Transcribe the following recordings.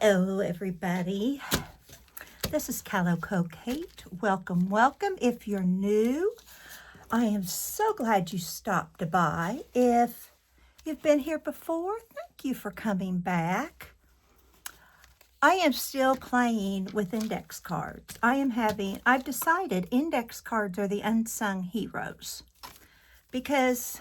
Hello, everybody. This is Calico Kate. Welcome, welcome. If you're new, I am so glad you stopped by. If you've been here before, thank you for coming back. I am still playing with index cards. I've decided index cards are the unsung heroes because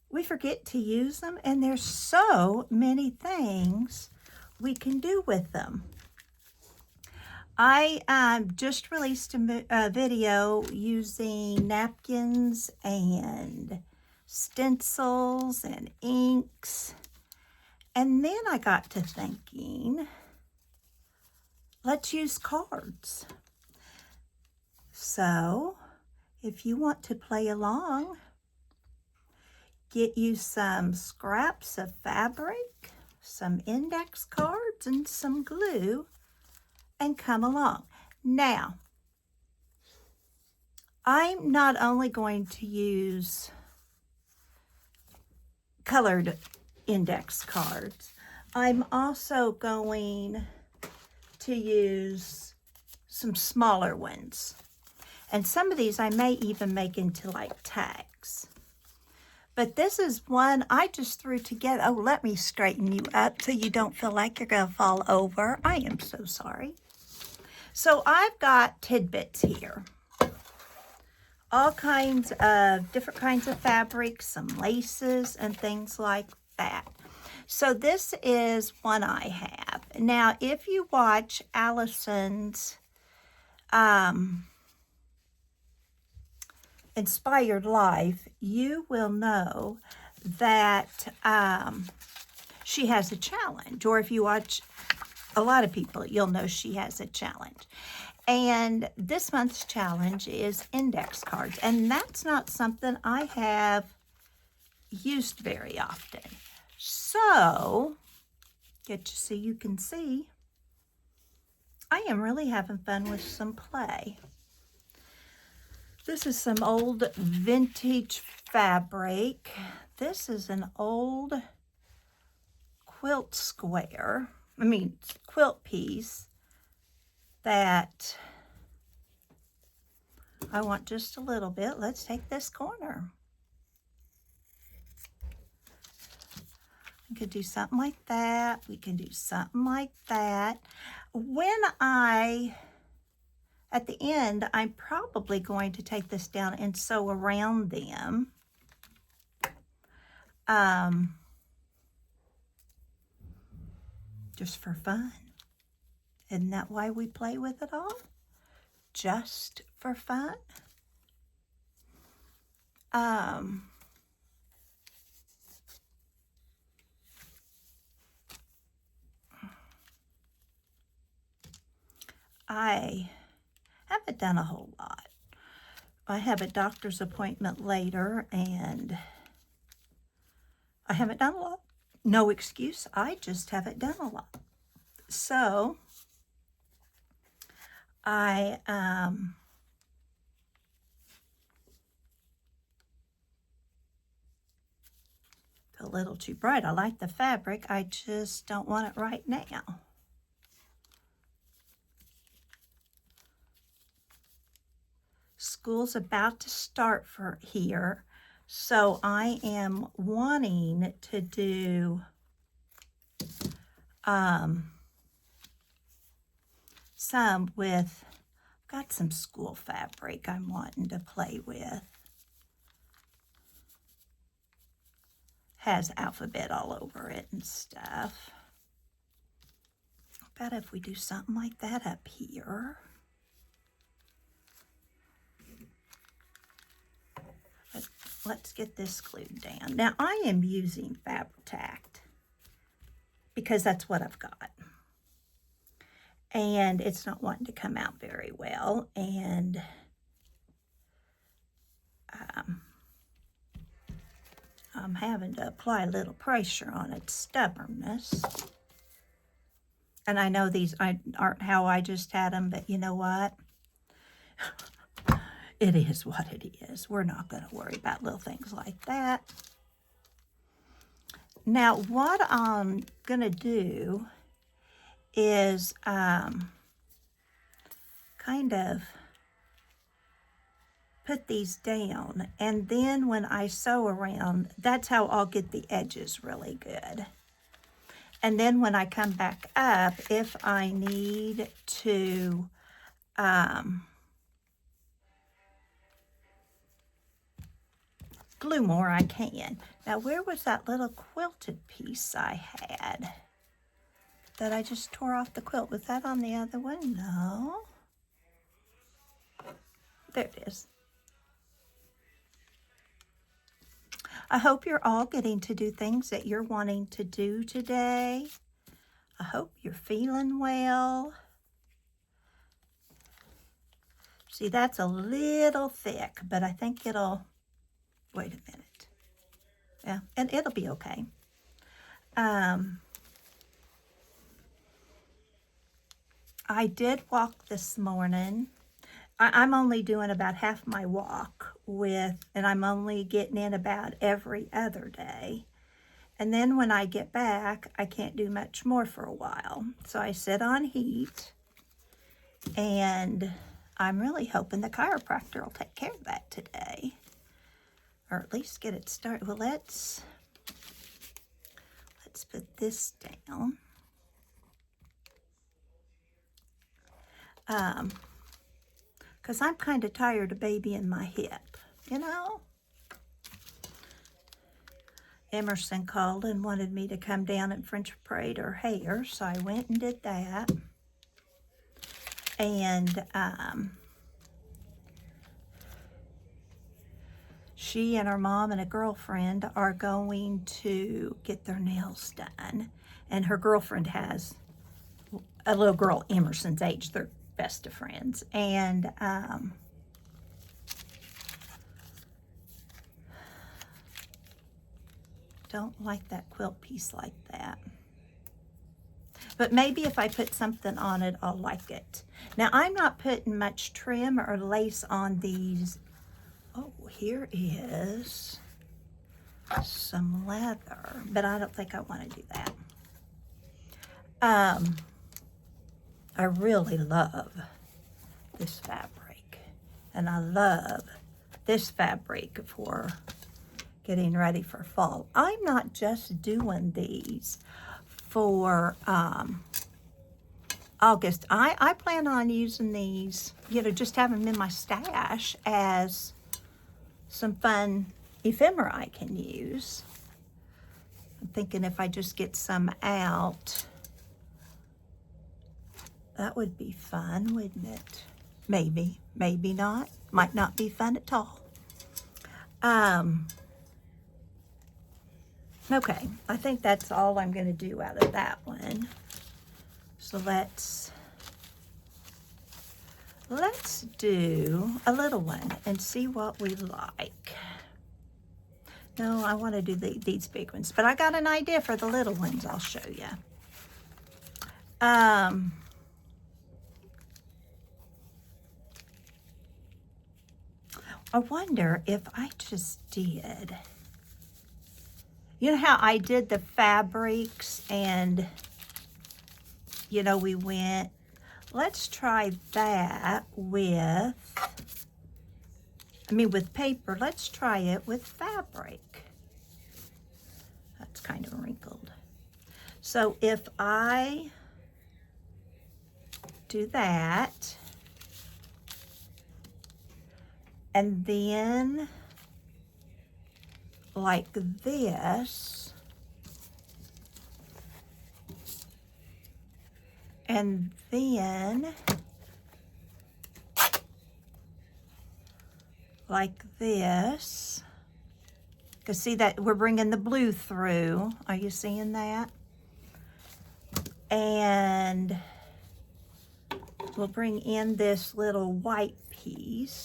we forget to use them, and there's so many things we can do with them. I just released a video using napkins and stencils and inks, and then I got to thinking, let's use cards. So if you want to play along, get you some scraps of fabric, some index cards, and some glue, and come along. Now, I'm not only going to use colored index cards, I'm also going to use some smaller ones. And some of these I may even make into like tags. But this is one I just threw together. Oh, let me straighten you up so you don't feel like you're going to fall over. I am so sorry. So I've got tidbits here. All kinds of different kinds of fabrics, some laces and things like that. So this is one I have. Now, if you watch Allison's Inspired Life, you will know that she has a challenge, or if you watch a lot of people, you'll know she has a challenge. And this month's challenge is index cards, and that's not something I have used very often. So, so you can see, I am really having fun with some play. This is some old vintage fabric. This is an old quilt piece that I want just a little bit. Let's take this corner. We could do something like that. We can do something like that. At the end, I'm probably going to take this down and sew around them. Just for fun. Isn't that why we play with it all? Just for fun. I haven't done a whole lot. I have a doctor's appointment later, and I haven't done a lot. No excuse, I just haven't done a lot. So, it's a little too bright. I like the fabric, I just don't want it right now. School's about to start for here, so I am wanting to do some with, got some school fabric I'm wanting to play with. Has alphabet all over it and stuff. I bet if we do something like that up here. Let's get this glued down. Now, I am using Fabri-Tac because that's what I've got. And it's not wanting to come out very well. And I'm having to apply a little pressure on its stubbornness. And I know these aren't how I just had them, but you know what? It is what it is. We're not going to worry about little things like that. Now, what I'm going to do is kind of put these down, and then when I sew around, that's how I'll get the edges really good. And then when I come back up, if I need to glue more, I can. Now, where was that little quilted piece I had that I just tore off the quilt? Was that on the other one? No. There it is. I hope you're all getting to do things that you're wanting to do today. I hope you're feeling well. See, that's a little thick, but I think it'll, wait a minute. Yeah, and it'll be okay. I did walk this morning. I'm only doing about half my walk and I'm only getting in about every other day. And then when I get back, I can't do much more for a while. So I sit on heat, and I'm really hoping the chiropractor will take care of that today, or at least get it started. Well, let's put this down. Because I'm kind of tired of babying my hip, you know? Emerson called and wanted me to come down and French braid her hair, so I went and did that. And she and her mom and a girlfriend are going to get their nails done. And her girlfriend has a little girl Emerson's age. They're best of friends. And don't like that quilt piece like that. But maybe if I put something on it, I'll like it. Now, I'm not putting much trim or lace on these. Oh, here is some leather, but I don't think I want to do that. I really love this fabric, and I love this fabric for getting ready for fall. I'm not just doing these for August. I plan on using these, you know, just having them in my stash as some fun ephemera I can use. I'm thinking if I just get some out, that would be fun, wouldn't it? Maybe, maybe not. Might not be fun at all. Okay, I think that's all I'm going to do out of that one. So let's do a little one and see what we like. No, I want to do these big ones, but I got an idea for the little ones I'll show you. I wonder if I just did, you know how I did the fabrics and, you know, we went, let's try that with paper. Let's try it with fabric. That's kind of wrinkled. So if I do that, and then like this, and then like this, because see that we're bringing the blue through. Are you seeing that? And we'll bring in this little white piece.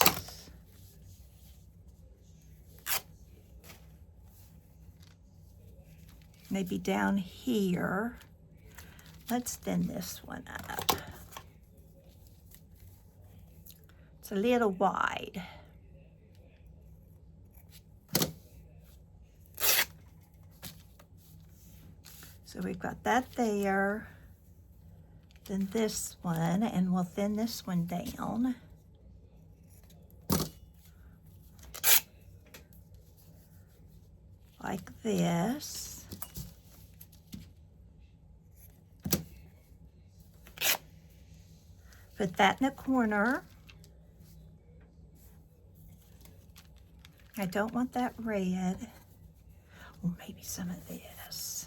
Maybe down here. Let's thin this one up. It's a little wide. So we've got that there. Then this one, and we'll thin this one down. Like this. Put that in the corner. I don't want that red. Or maybe some of this.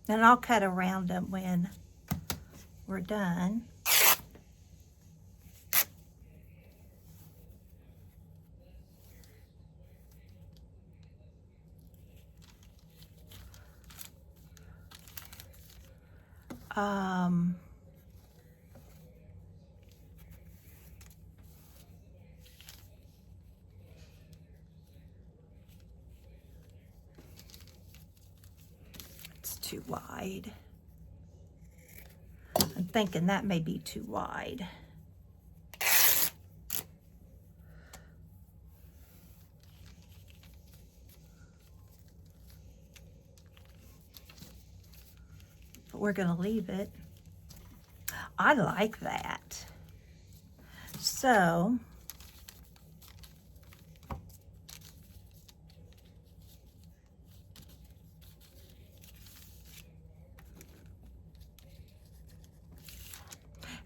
And I'll cut around them when we're done. It's too wide. I'm thinking that may be too wide. But we're going to leave it. I like that. So,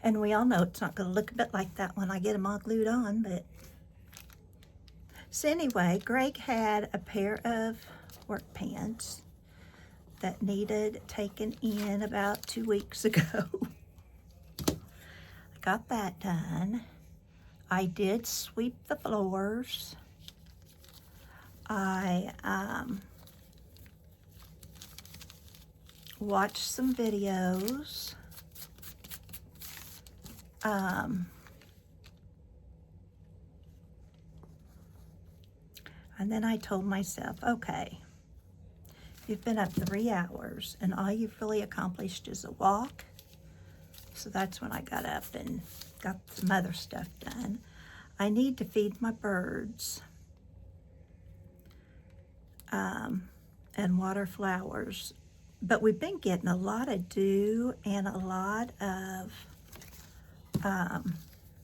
and we all know it's not going to look a bit like that when I get them all glued on, but. So anyway, Greg had a pair of work pants that needed taken in about 2 weeks ago. I got that done. I did sweep the floors. I watched some videos. And then I told myself, okay, you've been up 3 hours and all you've really accomplished is a walk. So that's when I got up and got some other stuff done. I need to feed my birds and water flowers. But we've been getting a lot of dew and a lot of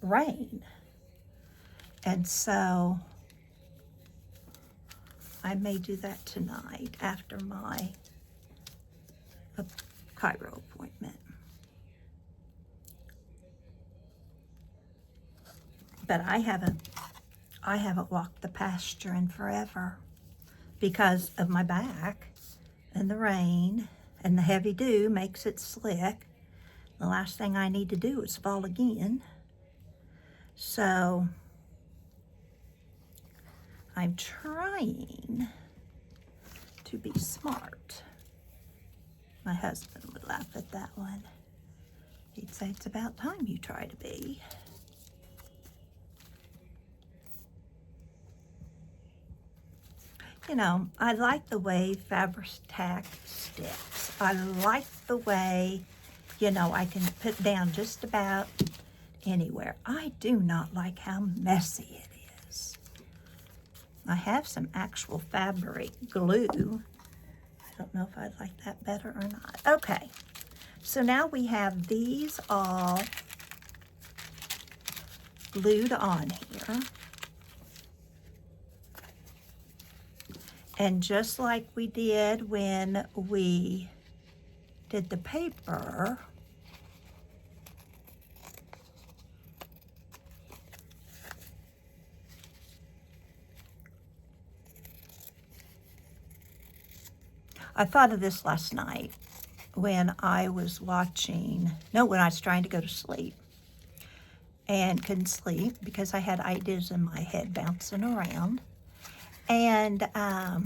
rain. And so I may do that tonight after my chiro appointment. But I haven't walked the pasture in forever because of my back and the rain, and the heavy dew makes it slick. The last thing I need to do is fall again. So I'm trying to be smart. My husband would laugh at that one. He'd say, it's about time you try to be. You know, I like the way Fabri-Tac sticks. I like the way, you know, I can put down just about anywhere. I do not like how messy it is. I have some actual fabric glue. I don't know if I'd like that better or not. Okay, so now we have these all glued on here. And just like we did when we did the paper, I thought of this last night when I was when I was trying to go to sleep and couldn't sleep because I had ideas in my head bouncing around. And I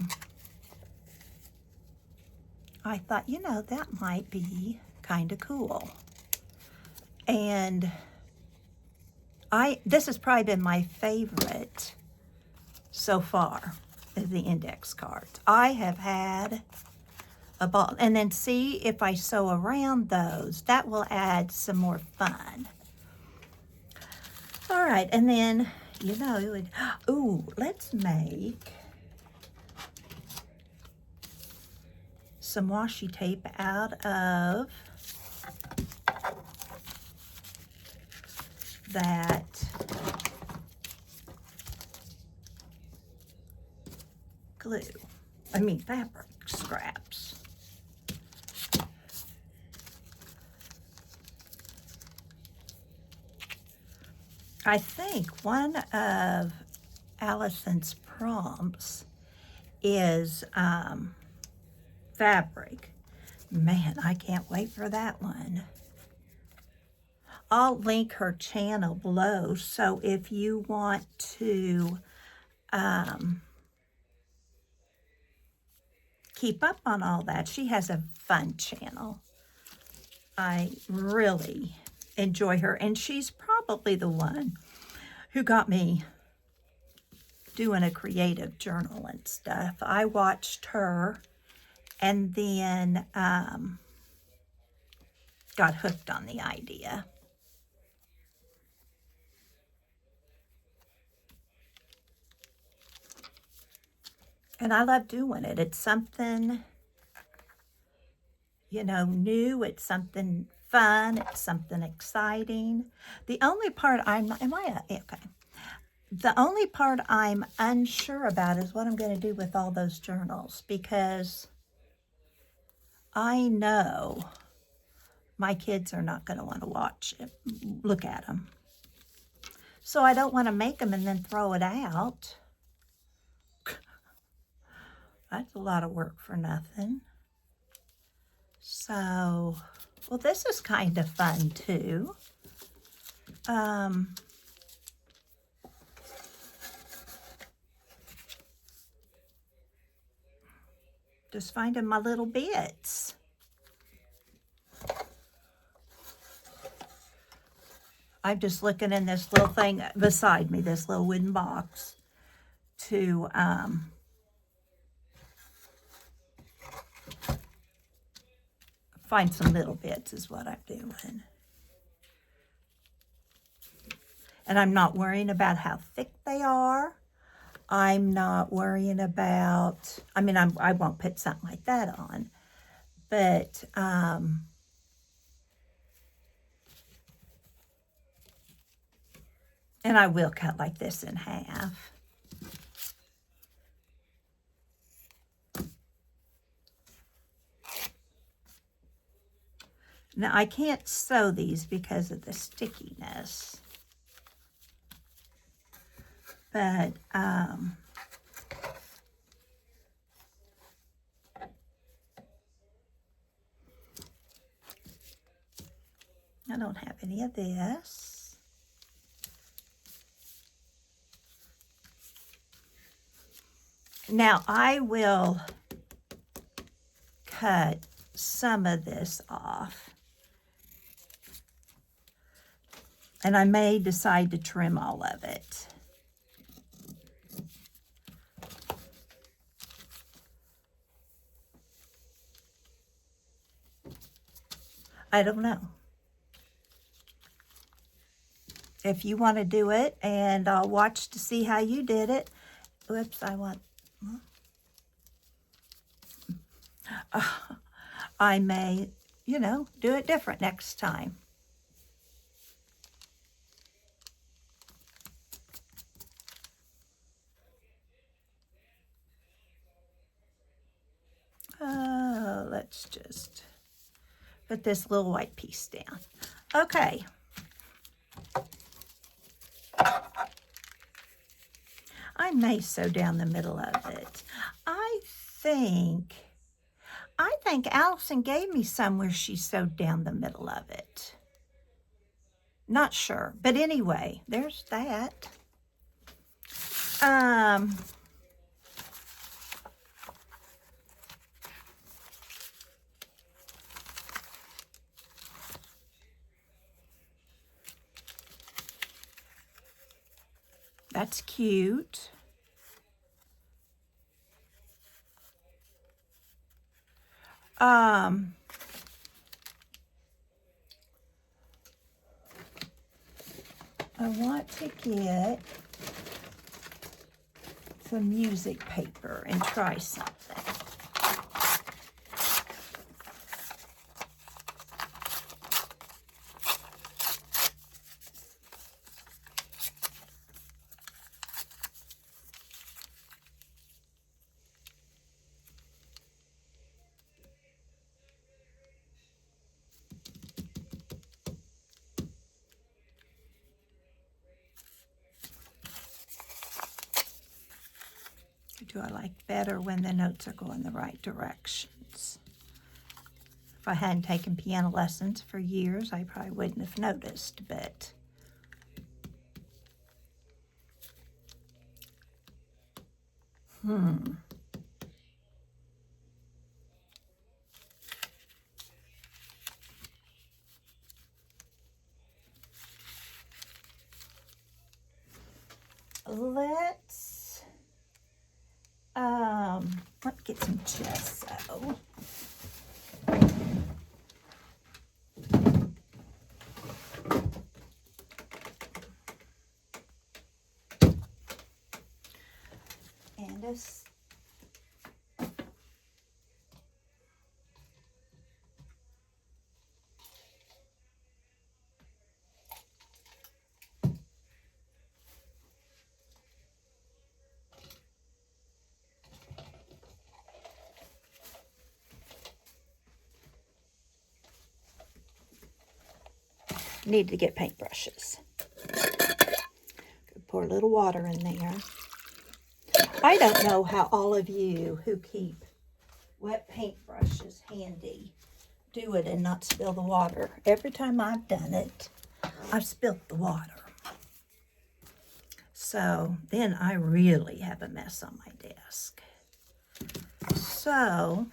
thought, you know, that might be kind of cool. And this has probably been my favorite so far of the index cards. I have had a ball. And then see if I sew around those, that will add some more fun. All right, and then, you know, ooh, let's make some washi tape out of that glue. I mean fabric scraps. I think one of Allison's prompts is fabric. Man, I can't wait for that one. I'll link her channel below, so if you want to keep up on all that, she has a fun channel. I really enjoy her, and she's probably the one who got me doing a creative journal and stuff. I watched her and then got hooked on the idea. And I love doing it. It's something, you know, new. It's something fun. It's something exciting. The only part The only part I'm unsure about is what I'm going to do with all those journals, because I know my kids are not going to want to look at them. So I don't want to make them and then throw it out. That's a lot of work for nothing. So, well, this is kind of fun too. Just finding my little bits. I'm just looking in this little thing beside me, this little wooden box, to find some little bits is what I'm doing. And I'm not worrying about how thick they are. I'm not worrying about, I mean, I won't put something like that on, but and I will cut like this in half. Now, I can't sew these because of the stickiness. But, I don't have any of this. Now, I will cut some of this off. And I may decide to trim all of it. I don't know. If you want to do it, and I'll watch to see how you did it. Oops, I may, you know, do it different next time. Let's just put this little white piece down. Okay. I may sew down the middle of it. I think Allison gave me some where she sewed down the middle of it. Not sure, but anyway, there's that. That's cute. I want to get some music paper and try something. do I like better when the notes are going the right directions? If I hadn't taken piano lessons for years, I probably wouldn't have noticed, but let's get some gesso. And need to get paintbrushes. Pour a little water in there. I don't know how all of you who keep wet paintbrushes handy do it and not spill the water. Every time I've done it, I've spilled the water. So then I really have a mess on my desk. So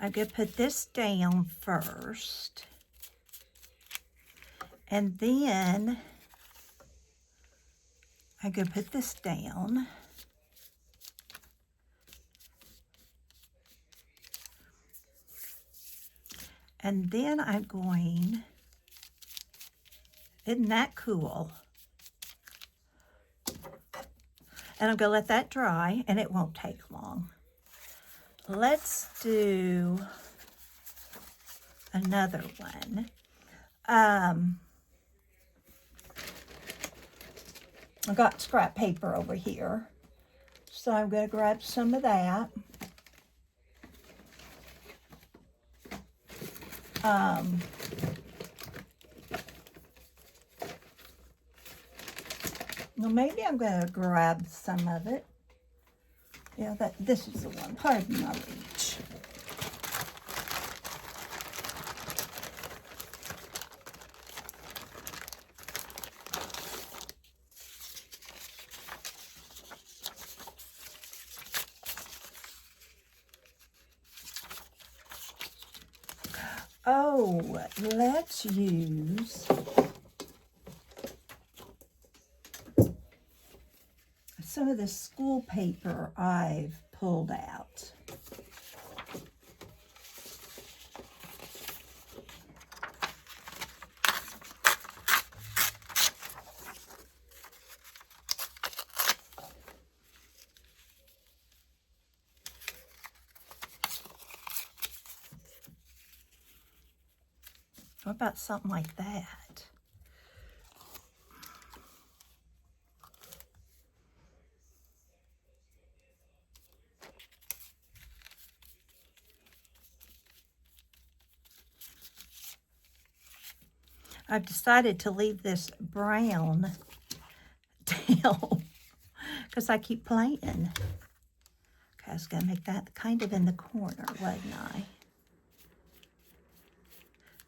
I'm going to put this down first. And then I'm going to put this down. And then I'm going, isn't that cool? And I'm going to let that dry, and it won't take long. Let's do another one. I've got scrap paper over here, so I'm going to grab some of that. Well, maybe I'm going to grab some of it. Yeah, this is the one. Pardon my reach. Oh, let's use some of the school paper I've pulled out. What about something like that? I've decided to leave this brown down because I keep playing. Okay, I was going to make that kind of in the corner, wasn't I?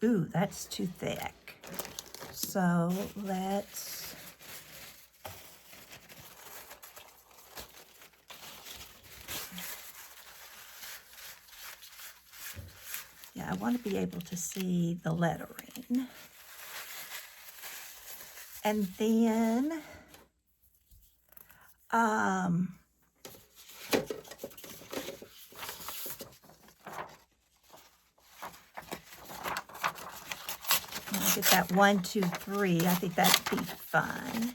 Ooh, that's too thick. So let's... Yeah, I want to be able to see the lettering. And then, I'll get that 1, 2, 3. I think that'd be fun.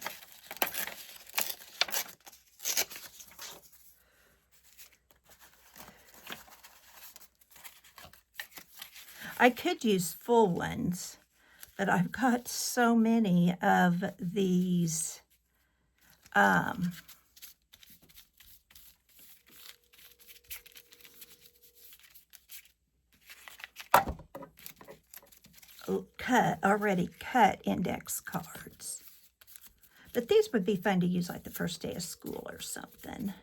I could use full ones, but I've got so many of these already cut index cards. But these would be fun to use like the first day of school or something.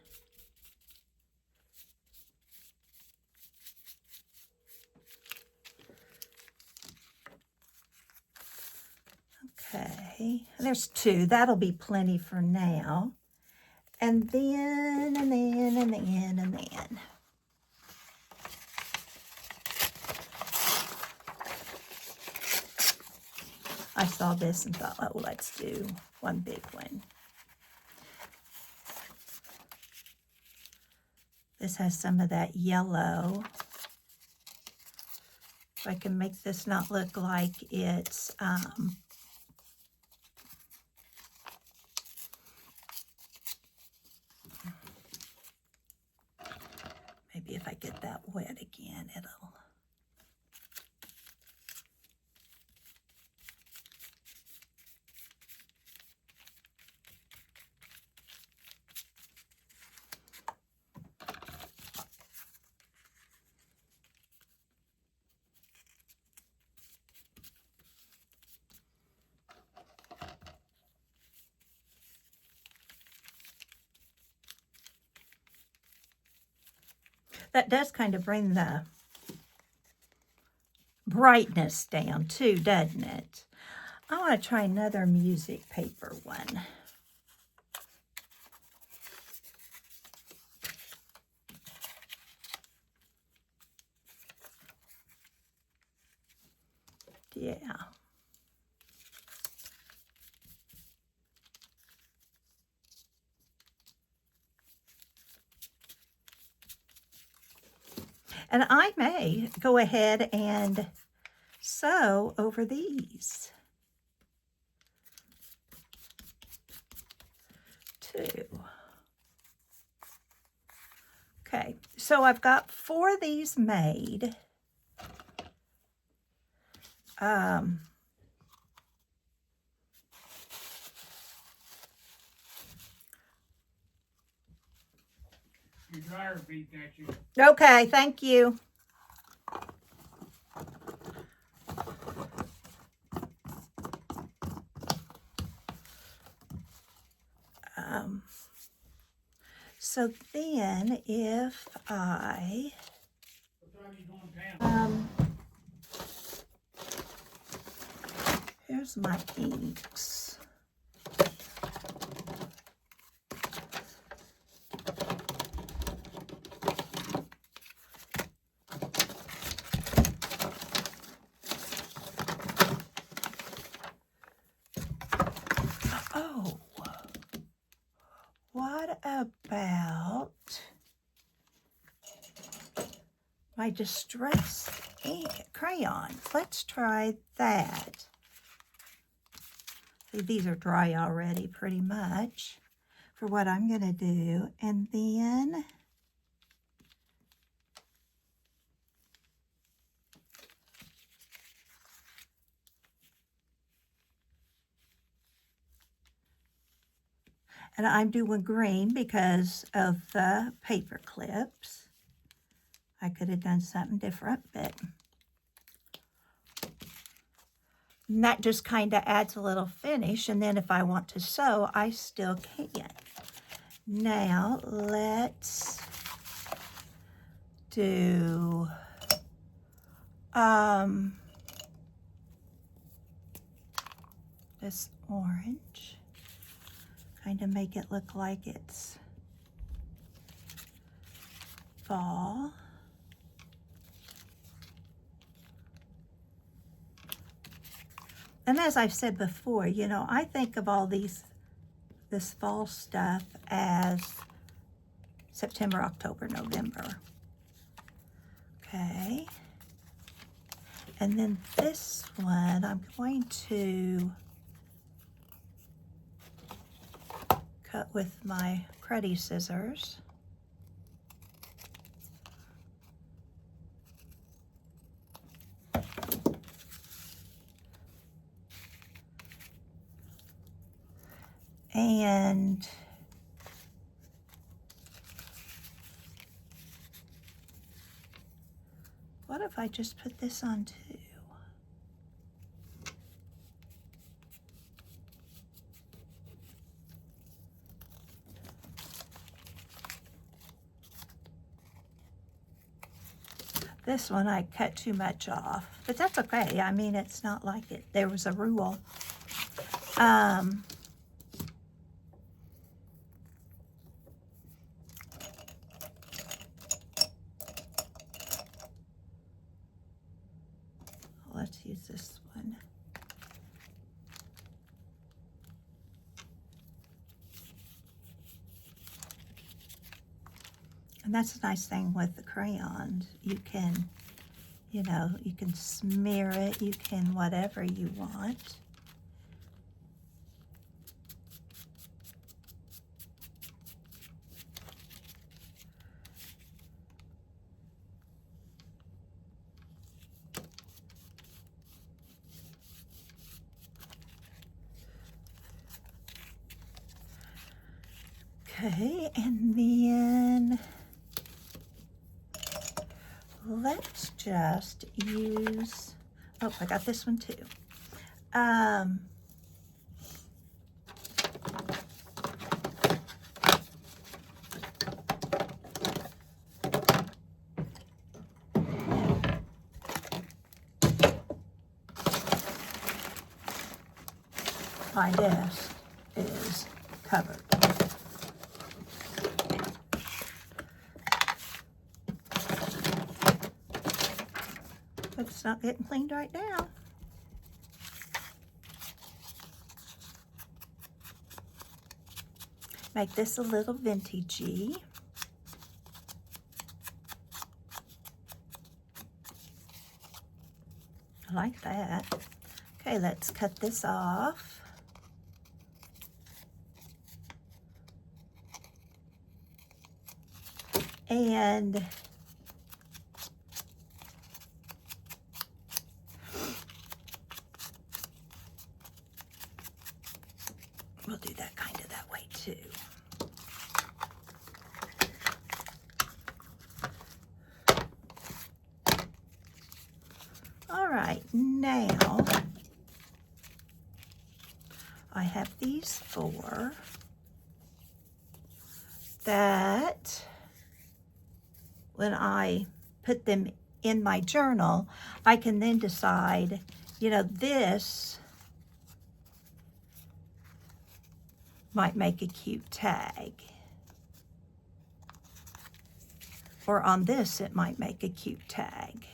Okay, there's 2. That'll be plenty for now. And then. I saw this and thought, oh, let's do one big one. This has some of that yellow. So I can make this not look like it's maybe if I get that wet again, it'll. That does kind of bring the brightness down too, doesn't it? I want to try another music paper one. Yeah. And I may go ahead and sew over these too. Okay, so I've got 4 of these made. Your dryer beat at you. Okay, thank you. So then if I, What time you going down? here's my inks. Oh, what about my distress crayons? Let's try that. See, these are dry already pretty much for what I'm going to do. And then I'm doing green because of the paper clips. I could have done something different, but and that just kind of adds a little finish. And then if I want to sew, I still can. Now let's do this orange. Kind of make it look like it's fall. And as I've said before, you know, I think of all this fall stuff as September, October, November. Okay. And then this one, I'm going to cut with my cruddy scissors. And what if I just put this on too? This one I cut too much off, but that's okay. I mean, it's not like there was a rule. Let's use this one. And that's a nice thing with the crayons. You can, you know, you can smear it, you can whatever you want. Okay, and then let's just use, oh, I got this one too. My desk is covered. But it's not getting cleaned right now. Make this a little vintagey. I like that. Okay, let's cut this off. And we'll do that kind of that way too. All right, now I have these four that when I put them in my journal, I can then decide, you know, this might make a cute tag. Or on this, it might make a cute tag.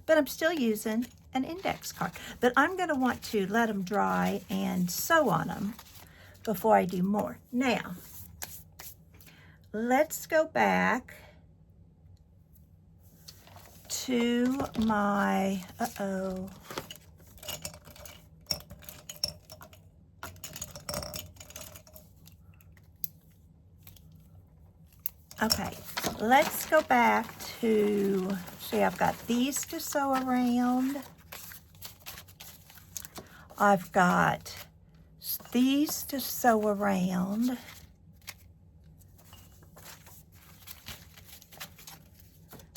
But I'm still using an index card. But I'm gonna want to let them dry and sew on them before I do more. Now, let's go back to my, okay, let's go back to, see, I've got these to sew around. I've got these to sew around.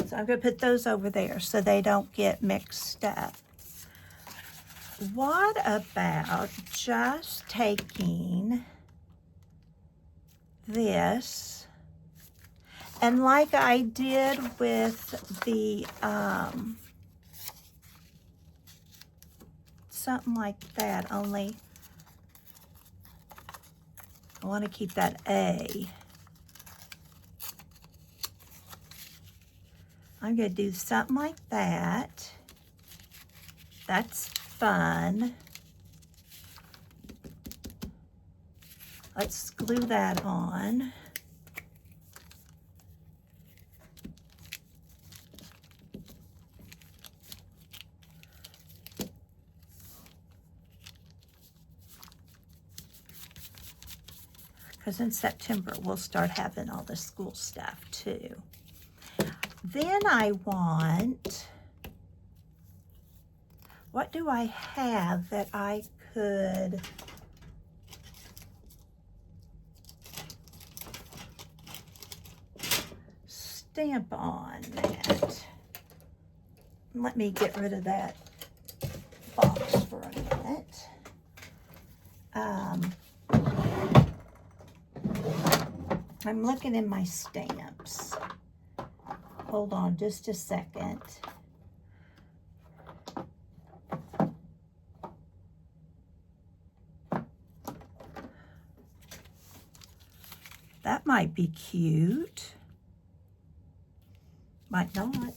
So I'm going to put those over there so they don't get mixed up. What about just taking this, and like I did with the, something like that, only I want to keep that A. I'm going to do something like that. That's fun. Let's glue that on. Because in September, we'll start having all the school stuff too. Then I want, what do I have that I could stamp on that. Let me get rid of that box for a minute. I'm looking in my stamps. Hold on just a second. That might be cute. Might not.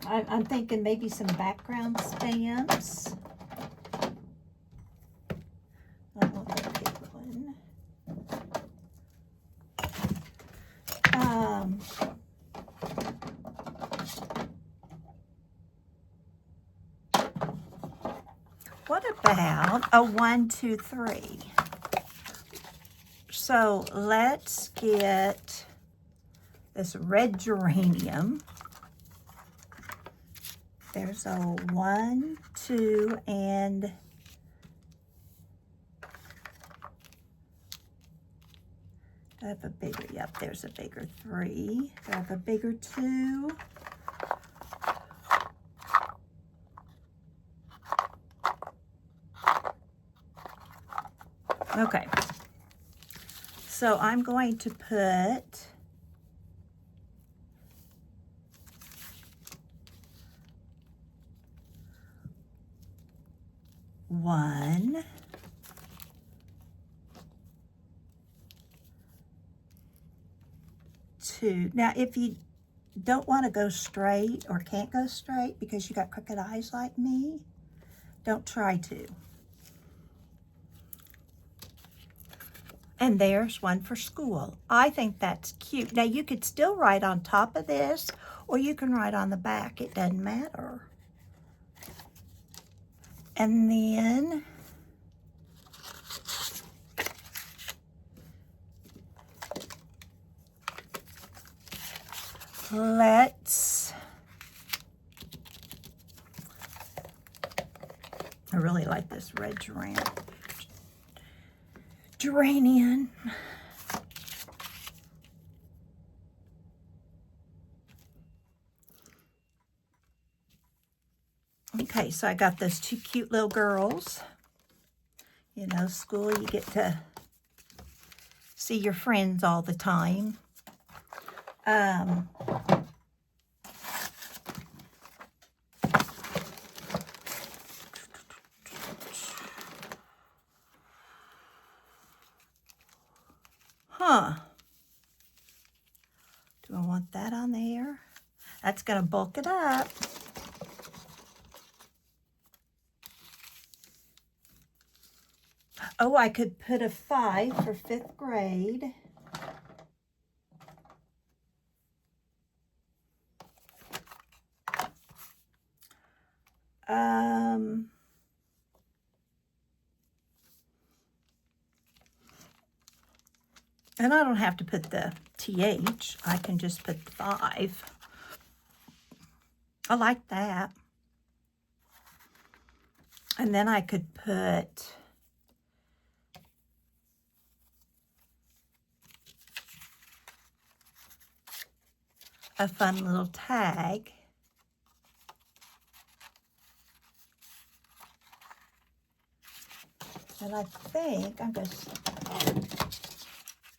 I'm thinking maybe some background stamps. I want that big one. What about a 1, 2, 3? So let's get this red geranium. There's a 1, 2, and I have a bigger, yep, there's a bigger 3. I have a bigger 2. Okay, so I'm going to put one, two. Now, if you don't want to go straight or can't go straight because you got crooked eyes like me, don't try to. And there's one for school. I think that's cute. Now, you could still write on top of this, or you can write on the back. It doesn't matter. And then I really like this red geranium. Okay, so I got those 2 cute little girls. You know, school, you get to see your friends all the time. Do I want that on there? That's going to bulk it up. Oh, I could put a 5 for 5th grade. And I don't have to put the TH. I can just put the 5. I like that. And then I could put a fun little tag. And I think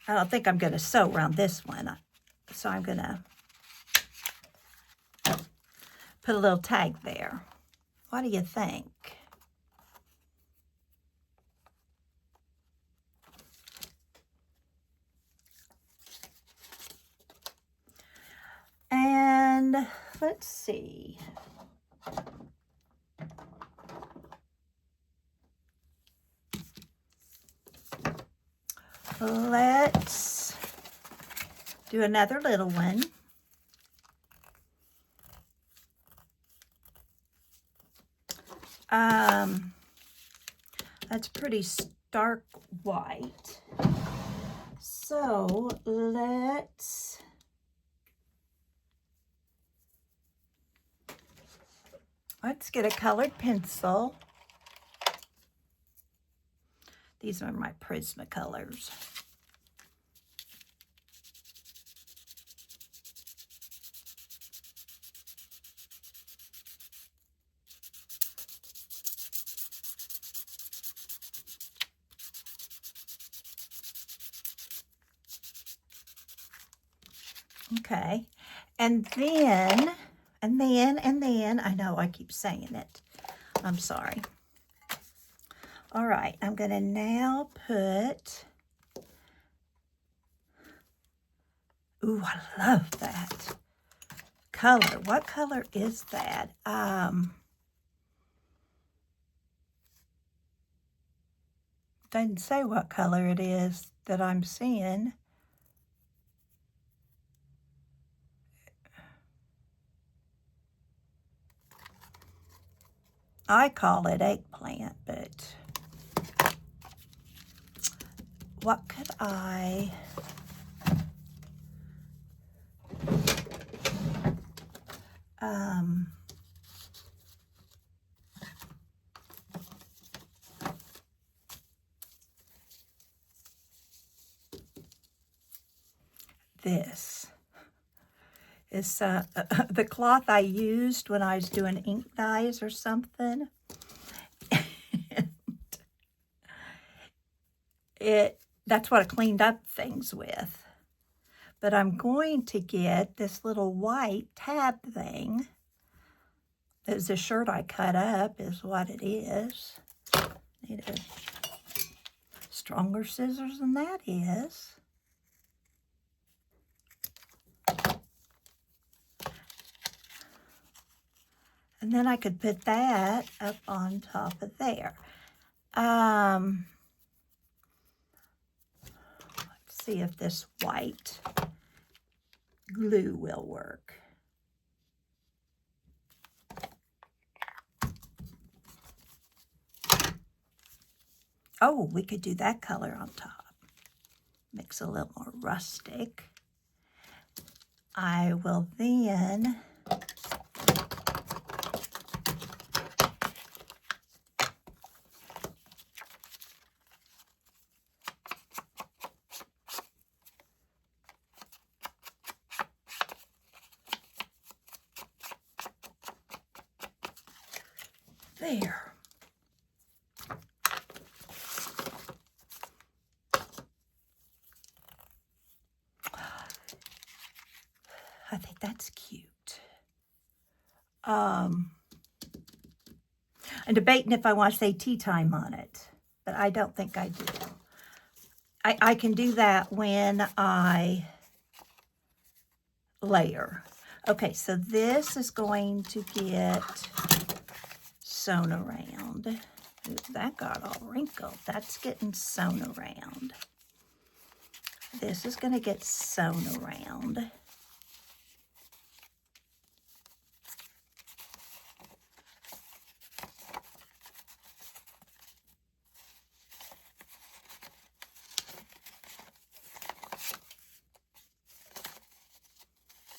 I don't think I'm going to sew around this one. So I'm going to put a little tag there. What do you think? And let's see. Let's do another little one. That's pretty stark white. So let's get a colored pencil. These are my Prismacolors. Okay, and then, I know I keep saying it. I'm sorry. All right, I'm going to now put, ooh, I love that color. What color is that? Doesn't say what color it is that I'm seeing. I call it eggplant, but what could I... this is the cloth I used when I was doing ink dyes or something. That's what I cleaned up things with. But I'm going to get this little white tab thing. It's a shirt I cut up is what it is. Need a stronger scissors than that is. And then I could put that up on top of there. Let's see if this white glue will work. Oh, we could do that color on top. Makes it a little more rustic. I will then there. I think that's cute. I'm debating if I want to say tea time on it, but I don't think I do. I can do that when I layer. Okay, so this is going to get sewn around. Ooh, that got all wrinkled. That's getting sewn around. This is going to get sewn around.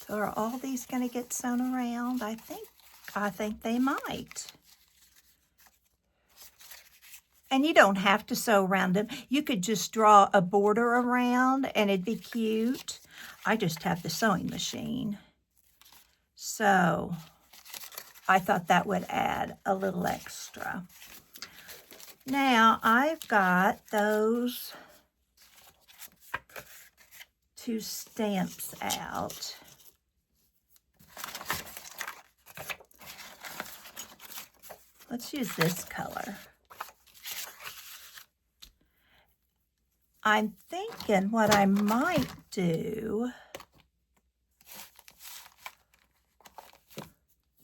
So are all these going to get sewn around? I think they might. And you don't have to sew around them. You could just draw a border around and it'd be cute. I just have the sewing machine. So I thought that would add a little extra. Now I've got those two stamps out. Let's use this color. I'm thinking what I might do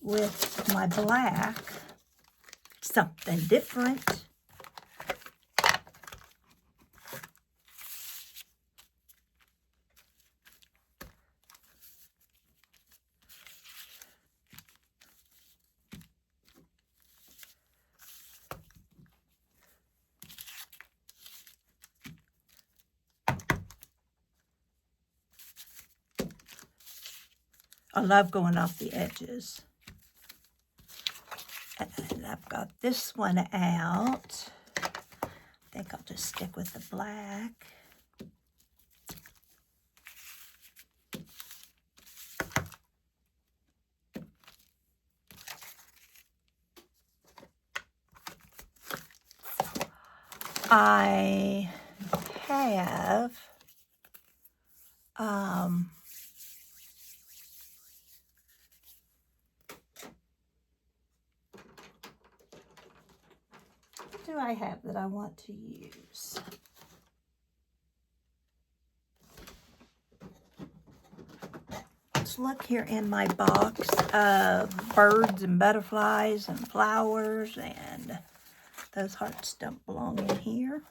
with my black, something different. I love going off the edges. And I've got this one out. I think I'll just stick with the black. I have what do I have that I want to use? Let's look here in my box of birds and butterflies and flowers, and those hearts don't belong in here.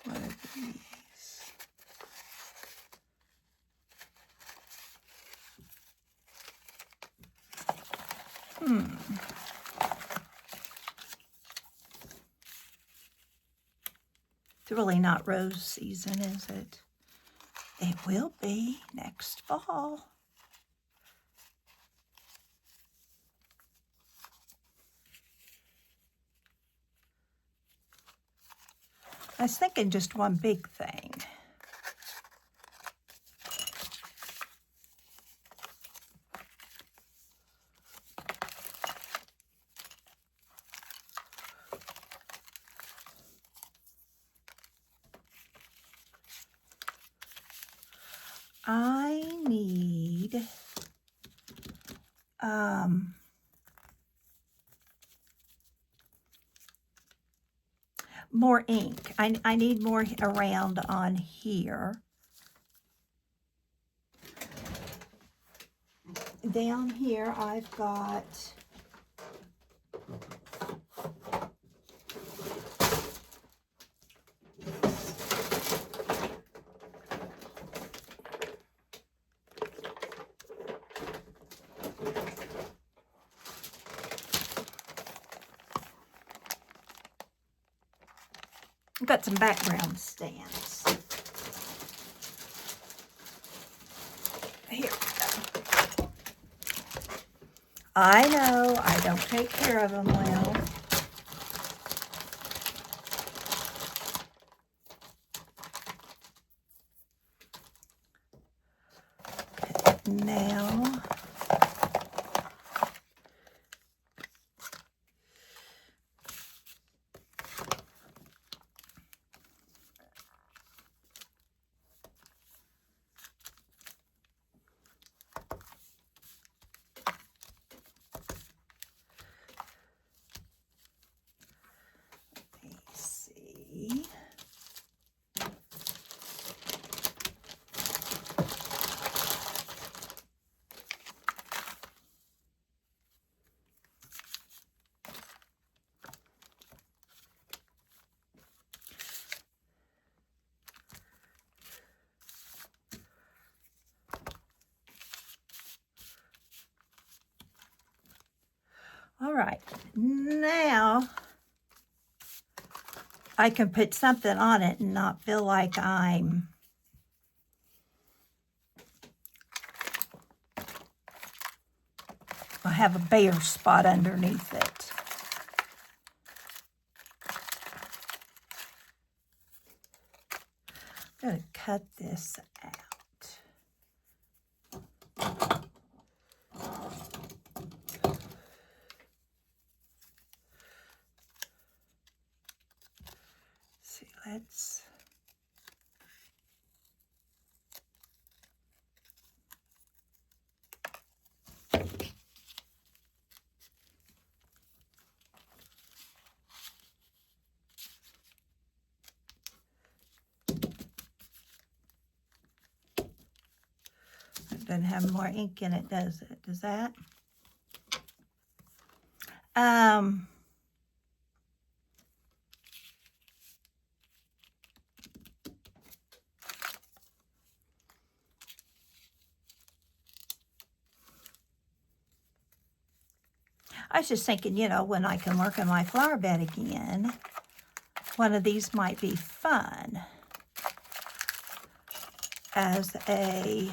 What are these? It's really not rose season, is it? It will be next fall. I was thinking just one big thing. I need more ink. I need more around on here. Down here I've got some background stamps. Here we go. I know I don't take care of them well. Now, see. All right, now I can put something on it and not feel like I have a bare spot underneath it. I'm going to cut this out. See, let's it doesn't have more ink in it, does it? Does that? I was just thinking, you know, when I can work on my flower bed again, one of these might be fun as a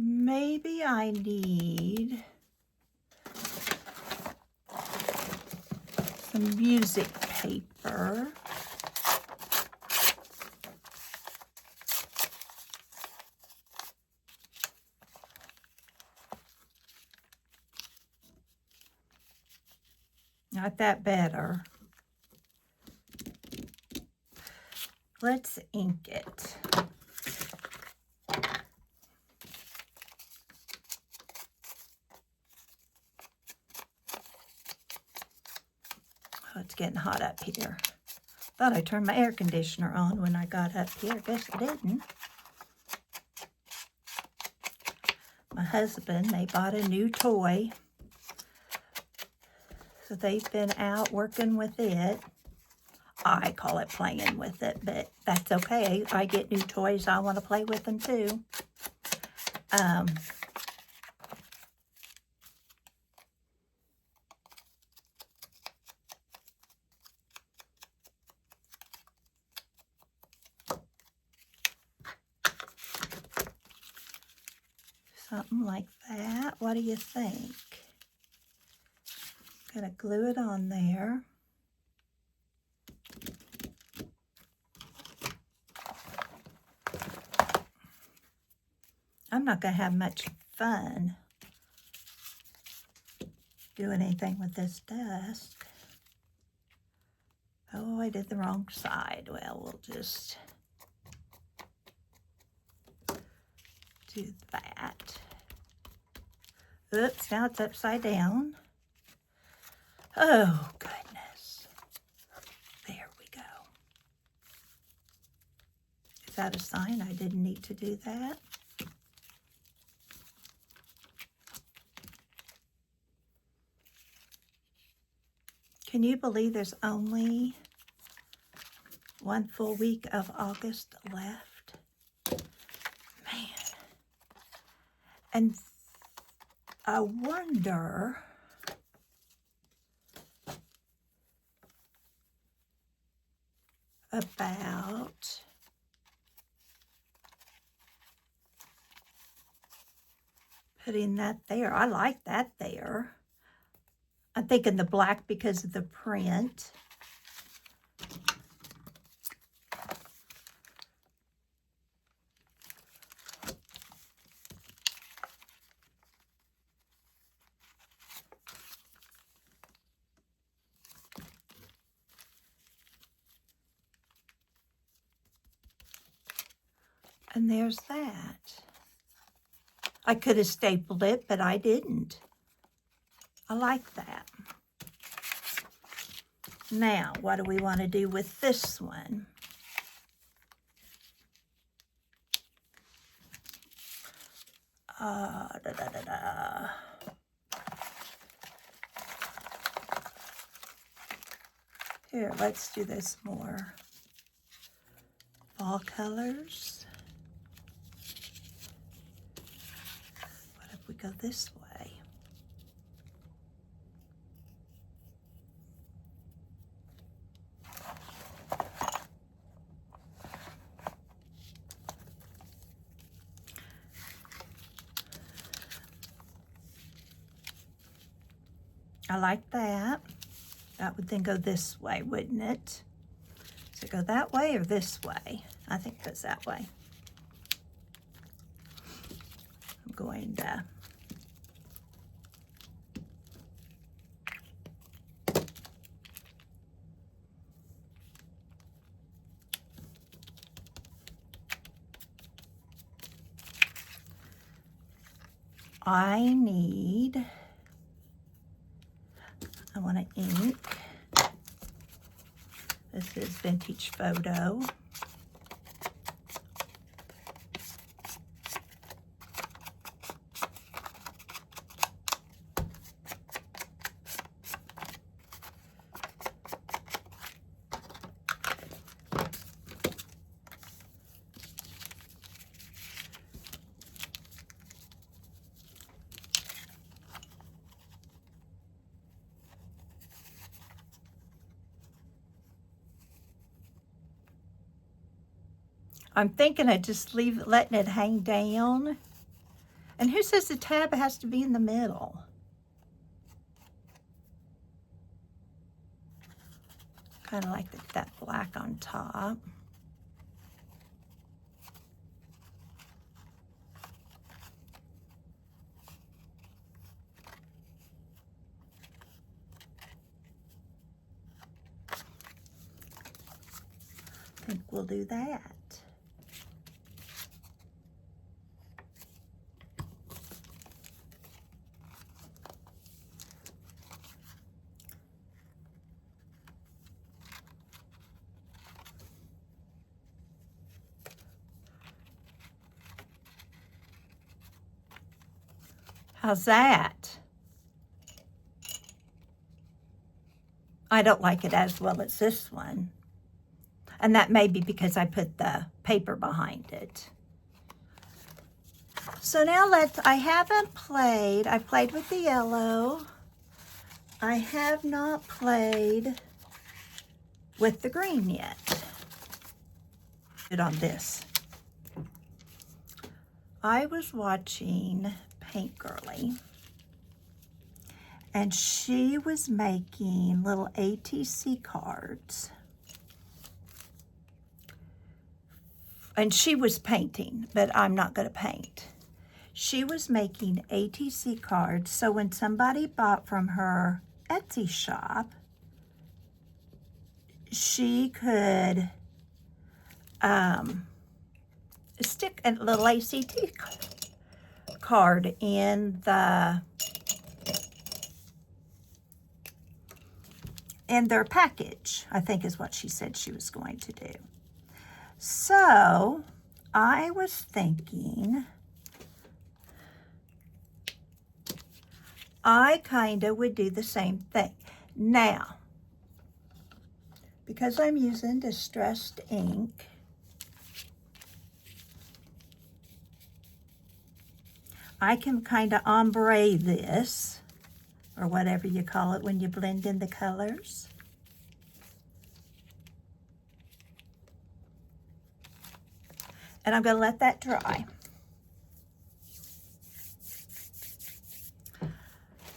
maybe I need some music paper. Not that better. Let's ink it. Oh, it's getting hot up here. Thought I turned my air conditioner on when I got up here. Guess I didn't. My husband, they bought a new toy. So they've been out working with it. I call it playing with it, but that's okay. I get new toys. I want to play with them too. Something like that. What do you think? Gonna glue it on there. I'm not gonna have much fun doing anything with this dust. Oh, I did the wrong side. Well, we'll just do that. Oops, now it's upside down. Oh, goodness. There we go. Is that a sign I didn't need to do that? Can you believe there's only one full week of August left? Man. And I wonder about putting that there. I like that there. I'm thinking the black because of the print. And there's that. I could have stapled it, but I didn't. I like that. Now, what do we want to do with this one? Here, let's do this more. Fall colors. What if we go this way? I like that. That would then go this way, wouldn't it? Does it go that way or this way? I think it goes that way. I'm going to I want to ink. This is Vintage Photo. I'm thinking of just letting it hang down. And who says the tab has to be in the middle? Kind of like that black on top. I think we'll do that. How's that? I don't like it as well as this one. And that may be because I put the paper behind it. So now I've played with the yellow. I have not played with the green yet. On this. I was watching Paint Girly, and she was making little ATC cards. And she was painting, but I'm not going to paint. She was making ATC cards, so when somebody bought from her Etsy shop, she could stick a little ACT card in their package, I think is what she said she was going to do. So I was thinking I kind of would do the same thing. Now, because I'm using distressed ink, I can kind of ombre this, or whatever you call it when you blend in the colors. And I'm going to let that dry.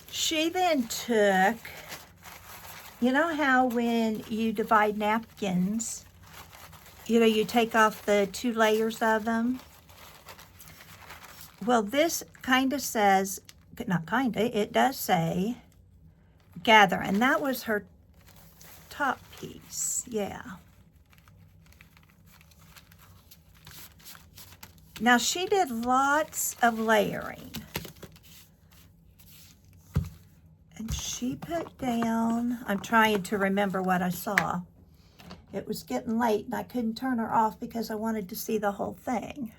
She then took, you know how when you divide napkins, you take off the 2 layers of them? Well, this kind of says, not kind of, it does say gather, and that was her top piece, yeah. Now, she did lots of layering. And she put down, I'm trying to remember what I saw. It was getting late and I couldn't turn her off because I wanted to see the whole thing.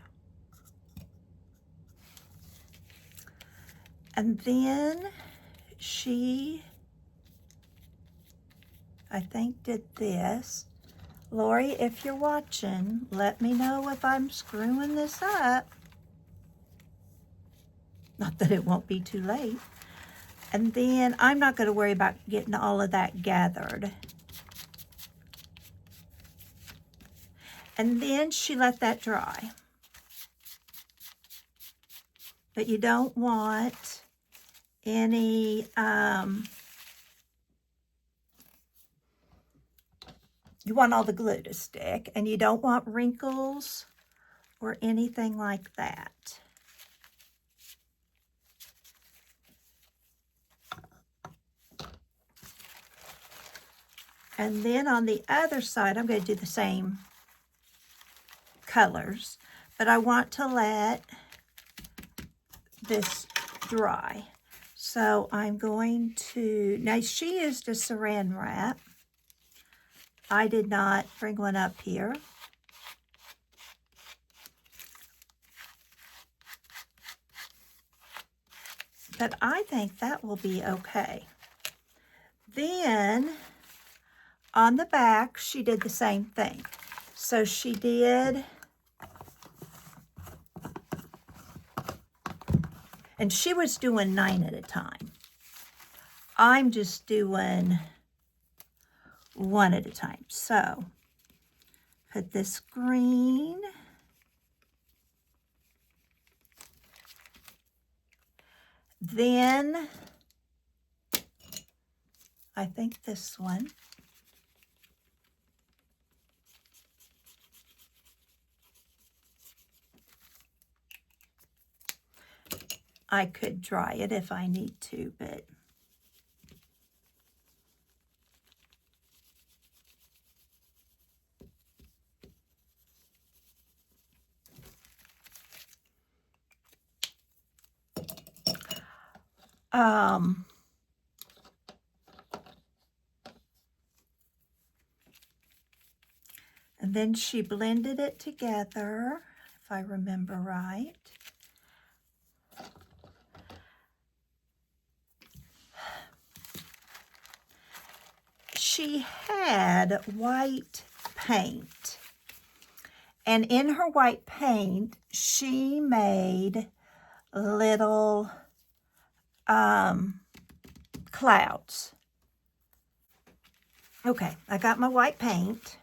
And then she, I think, did this. Lori, if you're watching, let me know if I'm screwing this up. Not that it won't be too late. And then I'm not going to worry about getting all of that gathered. And then she let that dry. But you don't want any, you want all the glue to stick, and you don't want wrinkles or anything like that. And then on the other side, I'm going to do the same colors, but I want to let this dry. So I'm going to, now she used a saran wrap. I did not bring one up here. But I think that will be okay. Then on the back, she did the same thing. So she did, and she was doing 9 at a time. I'm just doing 1 at a time. So put this green Then I think this one. I could dry it if I need to, but and then she blended it together, if I remember right. She had white paint, and in her white paint, she made little clouds. Okay, I got my white paint.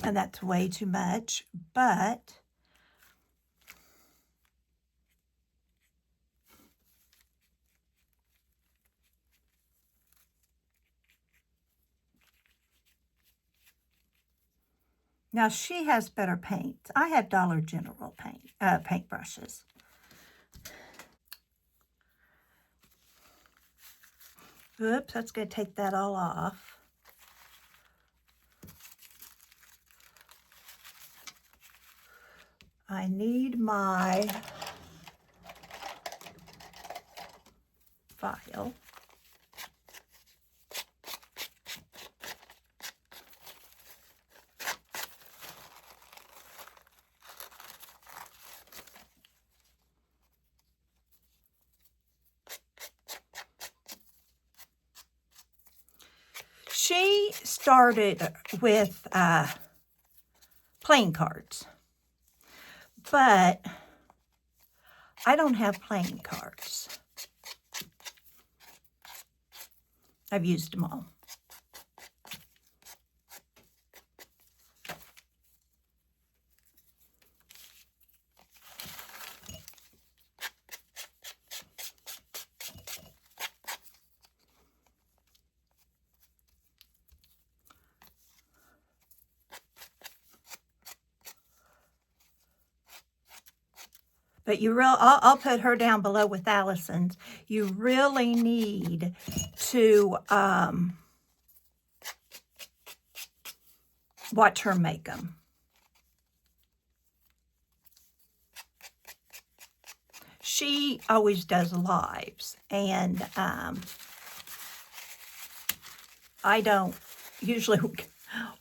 And that's way too much, but now she has better paint. I have Dollar General paint brushes. Oops, that's going to take that all off. I need my file. She started with playing cards, but I don't have playing cards. I've used them all. But I'll put her down below with Allison's. You really need to watch her make them. She always does lives, and I don't usually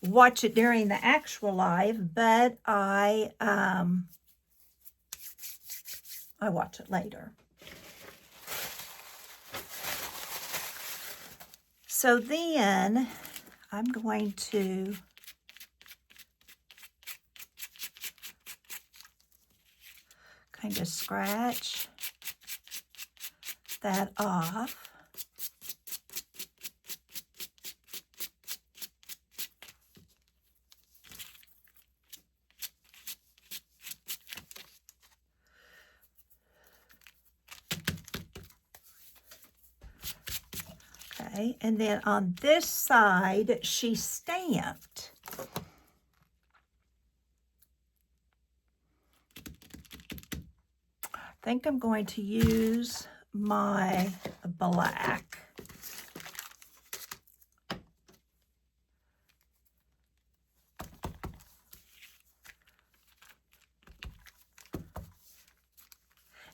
watch it during the actual live, but I watch it later. So then I'm going to kind of scratch that off. Okay, and then on this side, she stamped. I think I'm going to use my black.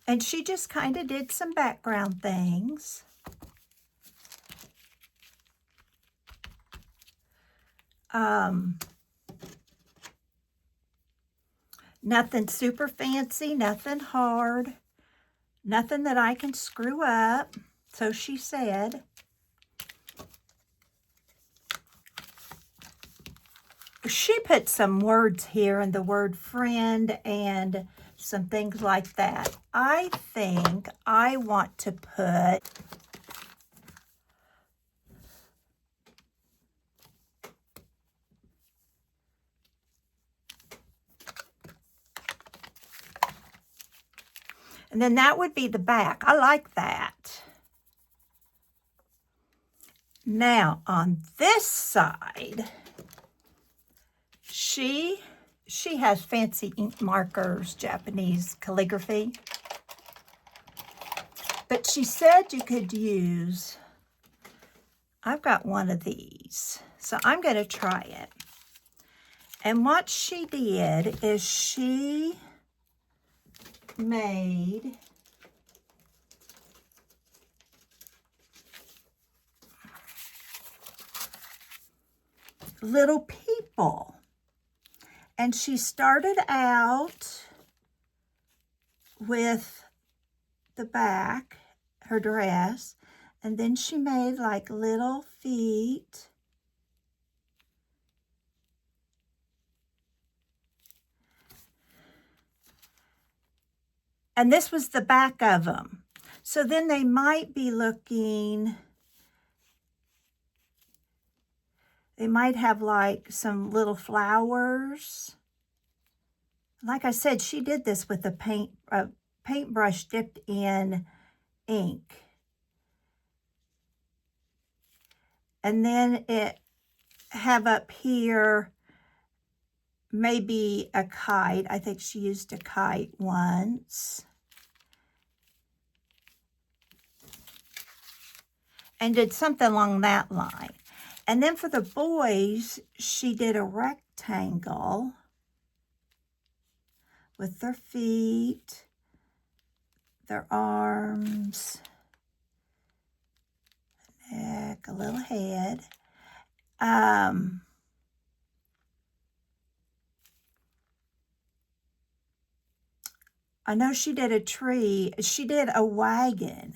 And she just kind of did some background things. Nothing super fancy, nothing hard, nothing that I can screw up, so she said. She put some words here, and the word friend and some things like that. I think I want to put and then that would be the back. I like that. Now on this side, she has fancy ink markers, Japanese calligraphy. But she said you could use, I've got one of these, so I'm going to try it. And what she did is she made little people. And she started out with the back, her dress, and then she made like little feet. And this was the back of them. So then they might be looking, they might have like some little flowers. Like I said, she did this with a paintbrush dipped in ink. And then it have up here maybe a kite. I think she used a kite once. And did something along that line. And then for the boys, she did a rectangle with their feet, their arms, neck, a little head. I know she did a tree. She did a wagon.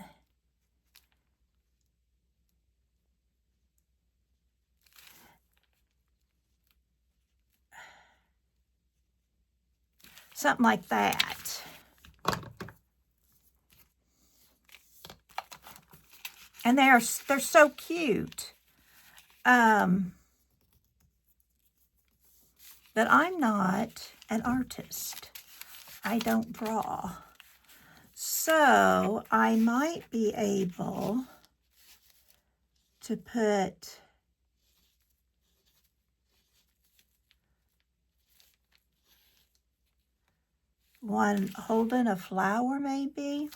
Something like that. And they're so cute. But I'm not an artist. I don't draw. So I might be able to put one holding a flower maybe.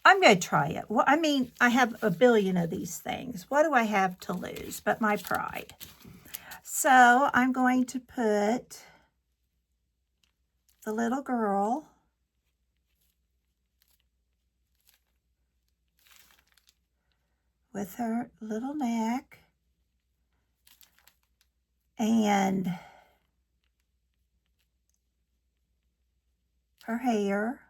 I'm going to try it. Well, I mean, I have a billion of these things. What do I have to lose but my pride? So I'm going to put the little girl with her little neck and her hair.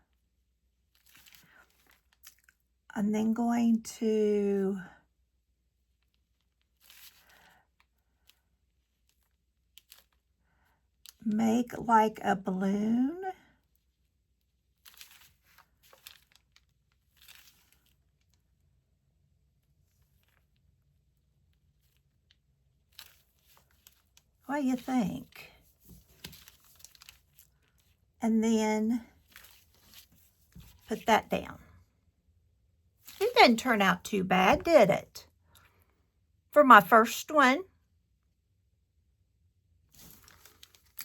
I'm then going to make like a balloon. What do you think? And then put that down. It didn't turn out too bad, did it? For my first one,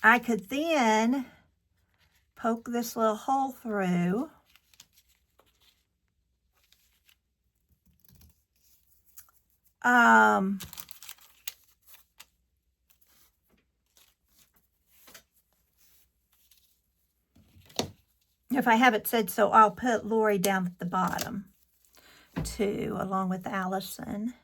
I could then poke this little hole through. If I haven't said so, I'll put Lori down at the bottom too, along with Allison.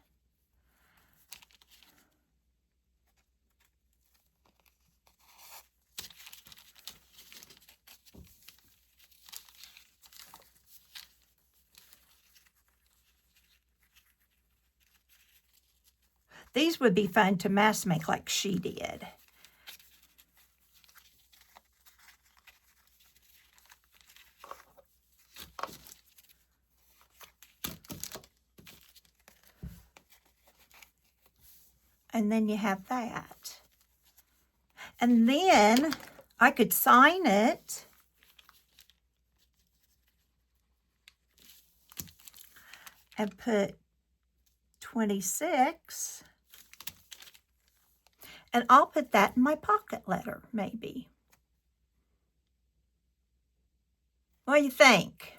These would be fun to mass make like she did. And then you have that. And then I could sign it. And put 26. And I'll put that in my pocket letter, maybe. What do you think?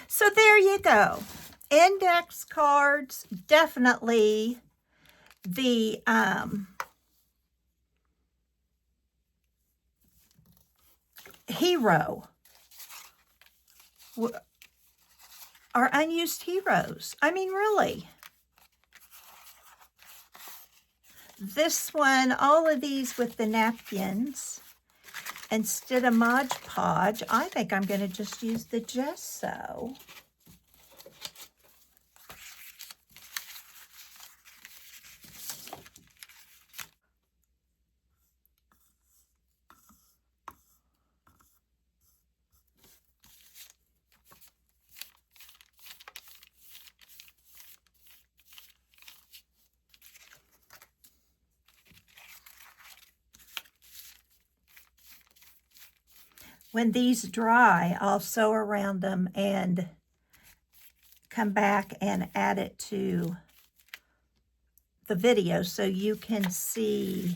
So there you go. Index cards, definitely the hero. Are unused heroes. I mean, really. This one, all of these with the napkins, instead of Mod Podge, I think I'm going to just use the gesso. When these dry, I'll sew around them and come back and add it to the video so you can see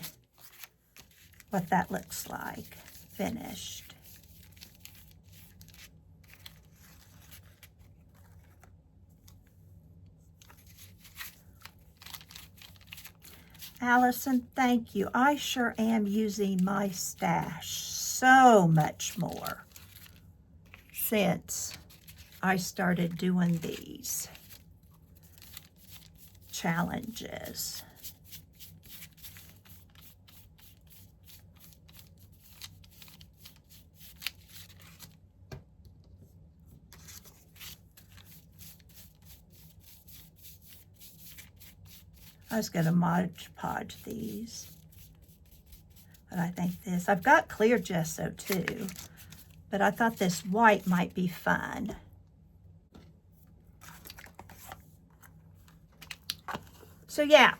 what that looks like finished. Allison, thank you. I sure am using my stash so much more since I started doing these challenges. I was going to Mod Podge these, but I think this, I've got clear gesso too, but I thought this white might be fun. So yeah,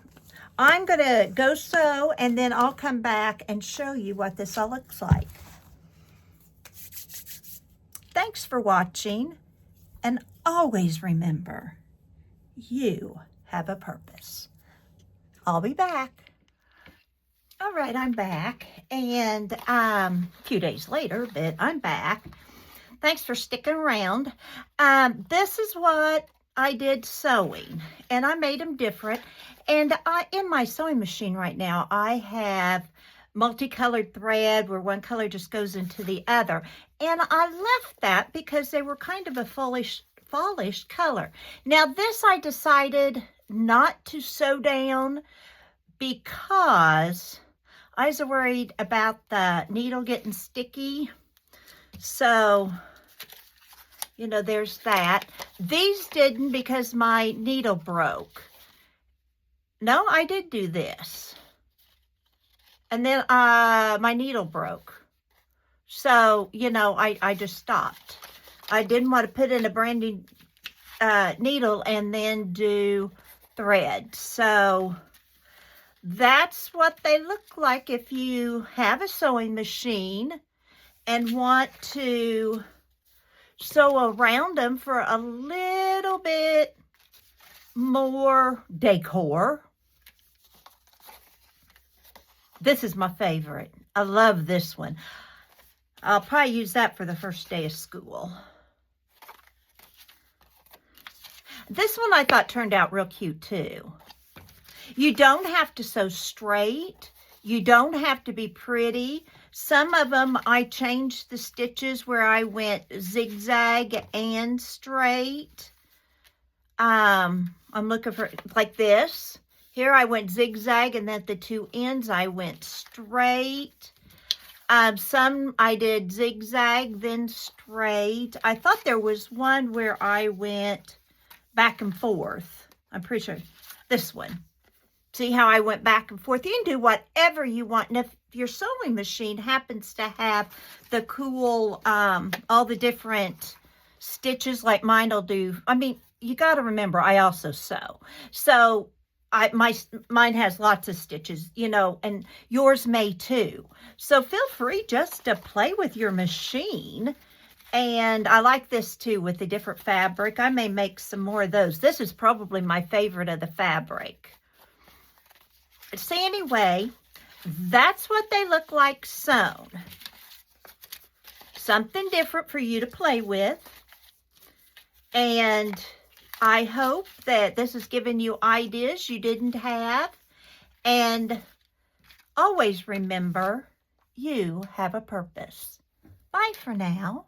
I'm going to go sew and then I'll come back and show you what this all looks like. Thanks for watching, and always remember, you have a purpose. I'll be back. All right, I'm back, and a few days later, but I'm back. Thanks for sticking around. This is what I did sewing, and I made them different. And in my sewing machine right now, I have multicolored thread where one color just goes into the other. And I left that because they were kind of a fallish color. Now this I decided not to sew down because I was worried about the needle getting sticky. So, you know, there's that. These didn't because my needle broke. No, I did do this. And then my needle broke. So, you know, I just stopped. I didn't want to put in a brand new needle and then do thread. So that's what they look like if you have a sewing machine and want to sew around them for a little bit more decor. This is my favorite. I love this one. I'll probably use that for the first day of school. This one I thought turned out real cute too. You don't have to sew straight. You don't have to be pretty. Some of them I changed the stitches where I went zigzag and straight. I'm looking for like this. Here I went zigzag, and then at the two ends I went straight. Some I did zigzag, then straight. I thought there was one where I went back and forth. I'm pretty sure this one. See how I went back and forth? You can do whatever you want. And if your sewing machine happens to have the cool, all the different stitches like mine will do. I mean, you got to remember, I also sew. So mine has lots of stitches, you know, and yours may too. So feel free just to play with your machine. And I like this too with the different fabric. I may make some more of those. This is probably my favorite of the fabric. So anyway, that's what they look like sewn. Something different for you to play with. And I hope that this has given you ideas you didn't have. And always remember, you have a purpose. Bye for now.